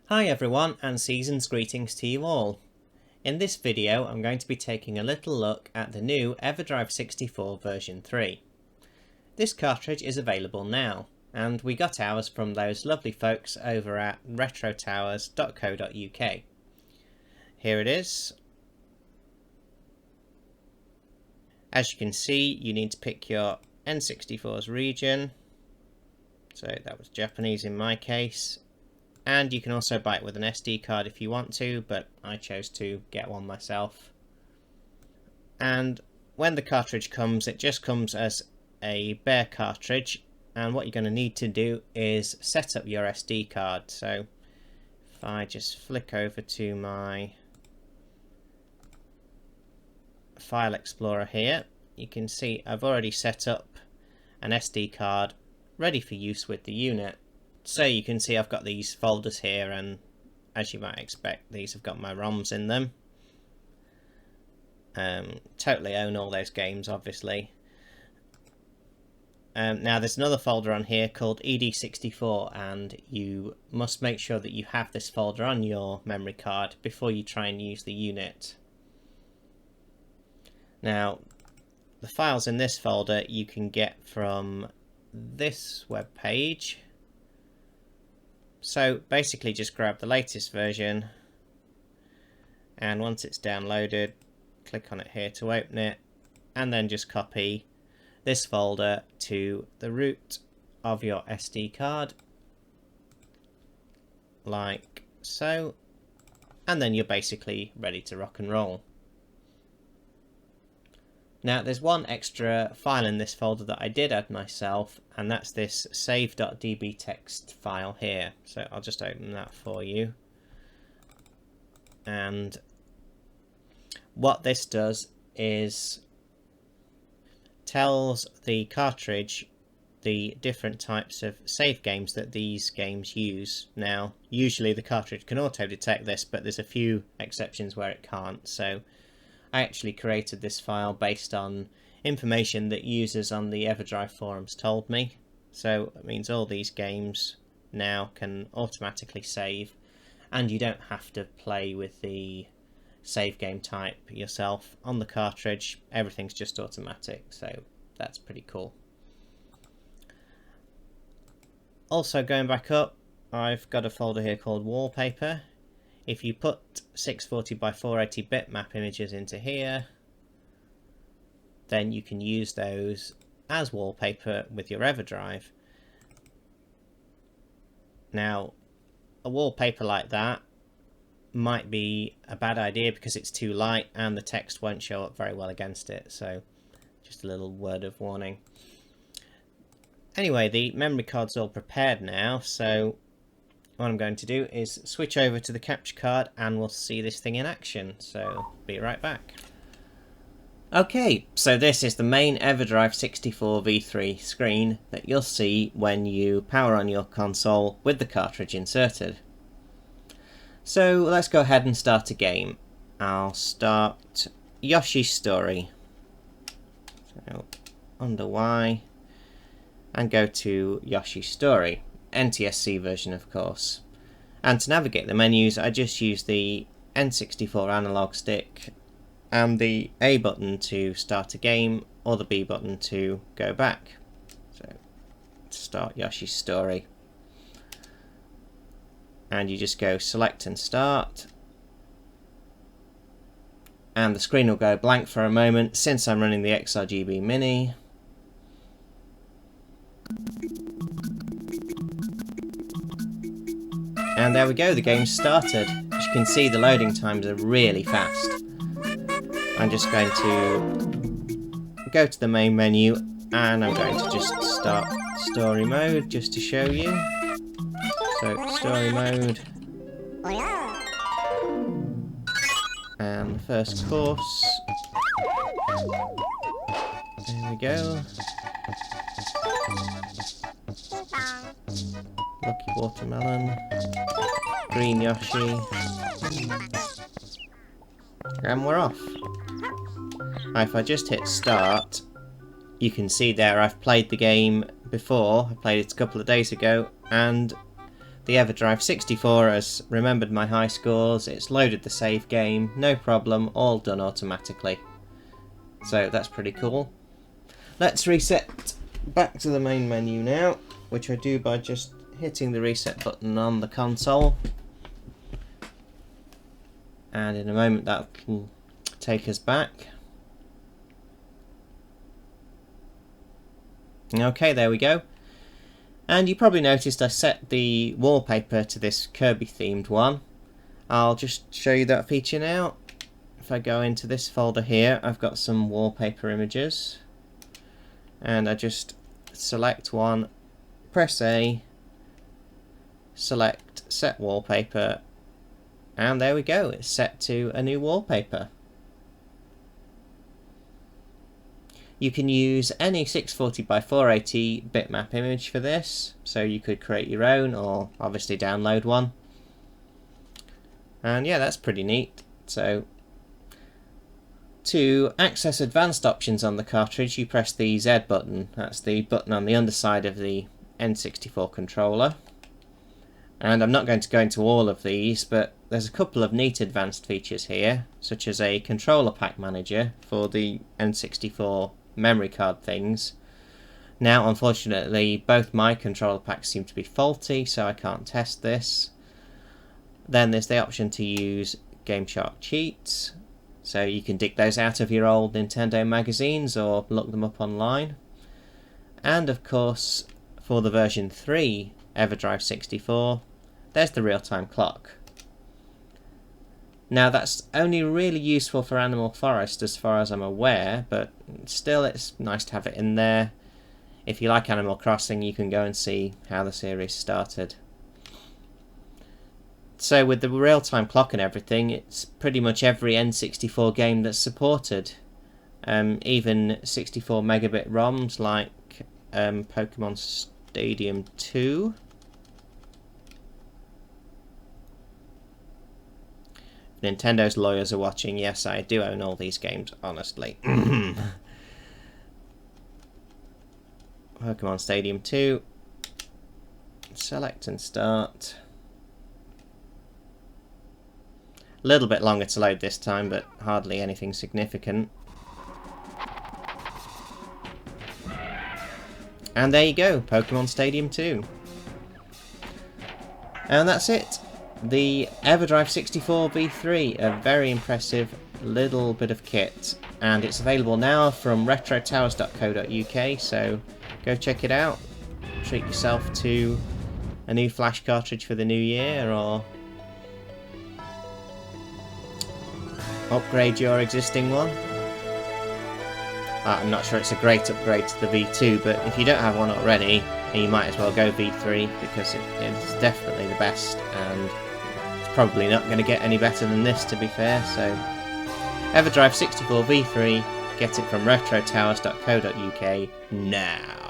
Hi everyone, and season's greetings to you all. In this video I'm going to be taking a little look at the new Everdrive 64 version 3. This cartridge is available now, and we got ours from those lovely folks over at retrotowers.co.uk. Here it is. As you can see, you need to pick your N64's region, so that was Japanese in my case. And you can also buy it with an SD card if you want to, but I chose to get one myself. And when the cartridge comes, it just comes as a bare cartridge, and what you're going to need to do is set up your SD card. So if I just flick over to my file explorer here, you can see I've already set up an SD card ready for use with the unit. So you can see I've got these folders here, and as you might expect, these have got my ROMs in them. Totally own all those games, obviously. Now there's another folder on here called ED64, and you must make sure that you have this folder on your memory card before you try and use the unit. Now the files in this folder you can get from this web page. So basically just grab the latest version, and once it's downloaded, click on it here to open it, and then just copy this folder to the root of your SD card, like so, and then you're basically ready to rock and roll. Now there's one extra file in this folder that I did add myself, and that's this save.db text file here. So I'll just open that for you. And what this does is tells the cartridge the different types of save games that these games use. Now usually the cartridge can auto detect this, but there's a few exceptions where it can't. So I actually created this file based on information that users on the Everdrive forums told me. So it means all these games now can automatically save, and you don't have to play with the save game type yourself on the cartridge. Everything's just automatic, so that's pretty cool. Also, going back up, I've got a folder here called wallpaper. If you put 640 by 480 bitmap images into here, then you can use those as wallpaper with your Everdrive. Now, a wallpaper like that might be a bad idea because it's too light and the text won't show up very well against it, so just a little word of warning. Anyway, the memory card's all prepared now, so what I'm going to do is switch over to the capture card and we'll see this thing in action, so be right back. Okay, so this is the main Everdrive 64 v3 screen that you'll see when you power on your console with the cartridge inserted. So let's go ahead and start a game. I'll start Yoshi's Story. So under Y and go to Yoshi's Story. NTSC version, of course. And to navigate the menus, I just use the N64 analog stick and the A button to start a game, or the B button to go back. So to start Yoshi's Story, and you just go select and start, and the screen will go blank for a moment since I'm running the XRGB Mini. And there we go, the game's started. As you can see, the loading times are really fast. I'm just going to go to the main menu, and I'm going to just start story mode just to show you. So, story mode. And the first course. There we go. Lucky watermelon, green Yoshi, and we're off. Now if I just hit start, you can see there I've played the game before. I played it a couple of days ago, and the Everdrive 64 has remembered my high scores, it's loaded the save game, no problem, all done automatically. So that's pretty cool. Let's reset back to the main menu now, which I do by just hitting the reset button on the console. And in a moment that will take us back. Okay, there we go. And you probably noticed I set the wallpaper to this Kirby themed one. I'll just show you that feature now. If I go into this folder here, I've got some wallpaper images. And I just select one, press A, select set wallpaper, and there we go, it's set to a new wallpaper. You can use any 640 by 480 bitmap image for this, so you could create your own or obviously download one. And yeah, that's pretty neat. So to access advanced options on the cartridge, you press the Z button. That's the button on the underside of the N64 controller. And I'm not going to go into all of these, but there's a couple of neat advanced features here, such as a controller pack manager for the N64 memory card things. Now unfortunately both my controller packs seem to be faulty, so I can't test this. Then there's the option to use GameShark cheats, so you can dig those out of your old Nintendo magazines or look them up online. And of course for the version 3 Everdrive 64, there's the real-time clock. Now that's only really useful for Animal Forest as far as I'm aware, but still it's nice to have it in there. If you like Animal Crossing, you can go and see how the series started. So with the real-time clock and everything, it's pretty much every N64 game that's supported. Even 64 megabit ROMs like Pokemon Stadium 2. Nintendo's lawyers are watching. Yes, I do own all these games, honestly. Pokemon Stadium 2. Select and start. A little bit longer to load this time, but hardly anything significant. And there you go, Pokemon Stadium 2. And that's it. The Everdrive 64 V3, a very impressive little bit of kit, and it's available now from retrotowers.co.uk, so go check it out. Treat yourself to a new flash cartridge for the new year, or upgrade your existing one. I'm not sure it's a great upgrade to the V2, but if you don't have one already, you might as well go V3, because it is definitely the best, and it's probably not going to get any better than this, to be fair. So Everdrive 64 V3, get it from retrotowers.co.uk now.